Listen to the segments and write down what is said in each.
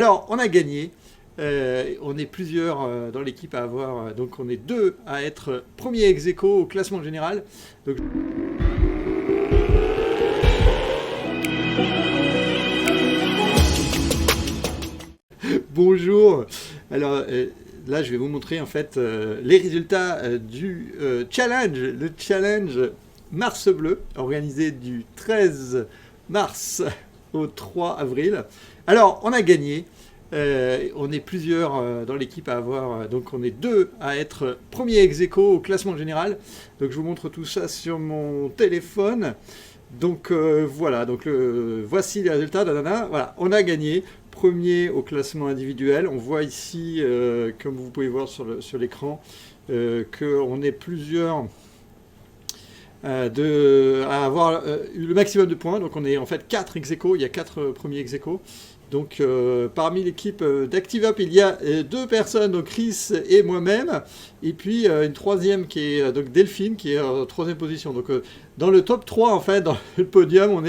Alors, on a gagné. On est plusieurs dans l'équipe à avoir. Donc, on est deux à être premier ex aequo au classement général. Donc, bonjour. Alors, là, je vais vous montrer en fait les résultats du challenge, le challenge Mars Bleu, organisé du 13 mars au 3 avril. Alors, on a gagné. On est plusieurs dans l'équipe à avoir, donc on est deux à être premier ex aequo au classement général. Donc je vous montre tout ça sur mon téléphone. Donc voilà, donc voici les résultats. Voilà, on a gagné. Premier au classement individuel. On voit ici, comme vous pouvez voir sur l'écran, qu'on est plusieurs à avoir eu le maximum de points. Donc on est en fait 4 ex aequo, il y a 4 premiers ex aequo. Donc parmi l'équipe d'ActiveUp, il y a deux personnes, donc Chris et moi-même, et puis une troisième qui est donc Delphine, qui est en troisième position. Donc dans le top 3, en fait, dans le podium,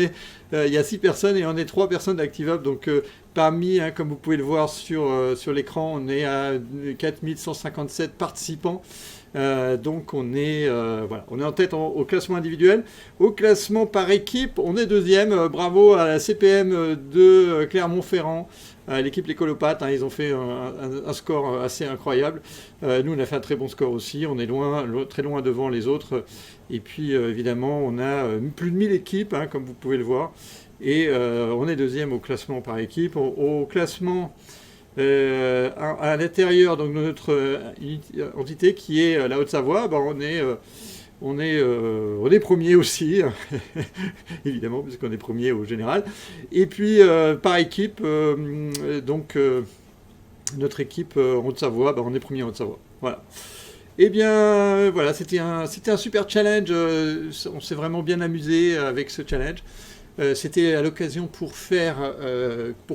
il y a 6 personnes et on est 3 personnes d'ActiveUp. Donc parmi, comme vous pouvez le voir sur l'écran, on est à 4157 participants. Donc voilà, on est en tête au classement individuel. Au classement par équipe, on est deuxième. Bravo à la CPM de Clermont-Ferrand, l'équipe Les Colopathes. Ils ont fait un score assez incroyable. Nous, on a fait un très bon score aussi. On est très loin devant les autres. Et puis, évidemment, on a plus de 1000 équipes, comme vous pouvez le voir. Et on est deuxième au classement par équipe. Au classement à l'intérieur donc, de notre entité qui est la Haute-Savoie, on est premier aussi, évidemment, puisqu'on est premier au général. Et puis, par équipe, notre équipe en Haute-Savoie, on est premier en Haute-Savoie. Voilà. Eh bien, voilà, c'était un super challenge. On s'est vraiment bien amusé avec ce challenge. C'était à l'occasion pour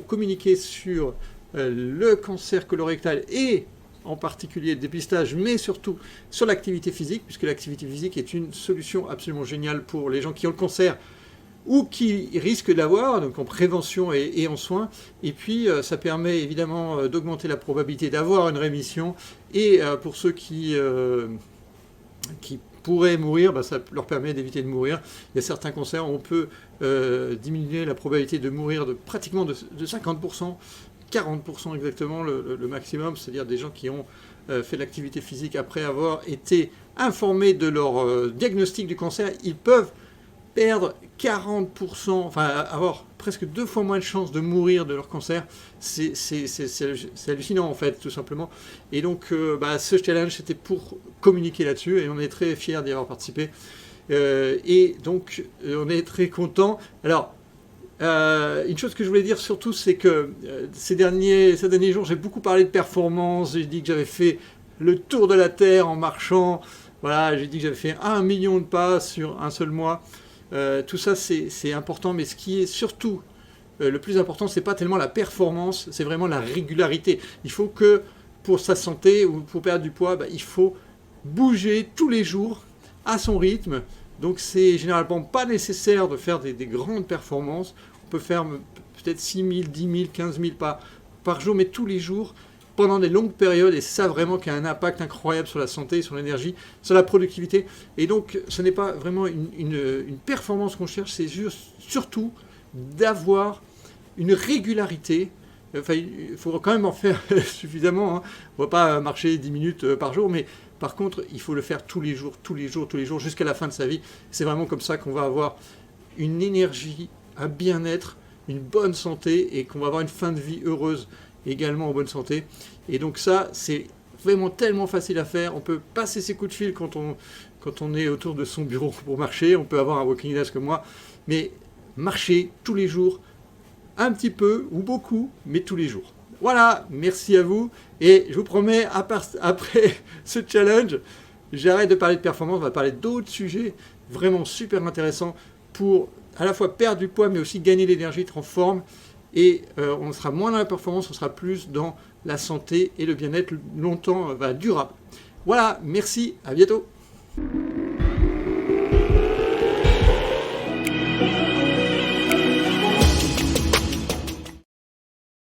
communiquer sur le cancer colorectal et en particulier le dépistage, mais surtout sur l'activité physique, puisque l'activité physique est une solution absolument géniale pour les gens qui ont le cancer ou qui risquent d'avoir, donc en prévention et en soins. Et puis, ça permet évidemment d'augmenter la probabilité d'avoir une rémission. Et pour ceux qui pourraient mourir, ça leur permet d'éviter de mourir. Il y a certains cancers où on peut diminuer la probabilité de mourir pratiquement de 50%. 40% exactement le maximum, c'est-à-dire des gens qui ont fait de l'activité physique après avoir été informés de leur diagnostic du cancer, ils peuvent perdre 40%, enfin avoir presque 2 fois moins de chances de mourir de leur cancer. C'est hallucinant en fait, tout simplement. Et donc ce challenge, c'était pour communiquer là-dessus et on est très fiers d'y avoir participé. Et donc on est très contents. Alors, une chose que je voulais dire surtout, c'est que ces derniers jours, j'ai beaucoup parlé de performance. J'ai dit que j'avais fait le tour de la Terre en marchant. Voilà, j'ai dit que j'avais fait 1 million de pas sur un seul mois. Tout ça, c'est important, mais ce qui est surtout le plus important, c'est pas tellement la performance, c'est vraiment la régularité. Il faut que pour sa santé ou pour perdre du poids, il faut bouger tous les jours à son rythme. Donc c'est généralement pas nécessaire de faire des grandes performances. On peut faire peut-être 6 000, 10 000, 15 000 pas par jour, mais tous les jours, pendant des longues périodes. Et c'est ça vraiment qui a un impact incroyable sur la santé, sur l'énergie, sur la productivité. Et donc ce n'est pas vraiment une performance qu'on cherche, c'est surtout d'avoir une régularité. Enfin, il faut quand même en faire suffisamment. On ne va pas marcher 10 minutes par jour, mais par contre, il faut le faire tous les jours, jusqu'à la fin de sa vie. C'est vraiment comme ça qu'on va avoir une énergie, un bien-être, une bonne santé et qu'on va avoir une fin de vie heureuse également en bonne santé. Et donc ça, c'est vraiment tellement facile à faire. On peut passer ses coups de fil quand on est autour de son bureau pour marcher. On peut avoir un walking desk comme moi. Mais marcher tous les jours, un petit peu ou beaucoup, mais tous les jours. Voilà, merci à vous. Et je vous promets, après ce challenge, j'arrête de parler de performance, on va parler d'autres sujets vraiment super intéressants pour à la fois perdre du poids, mais aussi gagner l'énergie, être en forme. Et on sera moins dans la performance, on sera plus dans la santé et le bien-être longtemps, durable. Voilà, merci, à bientôt.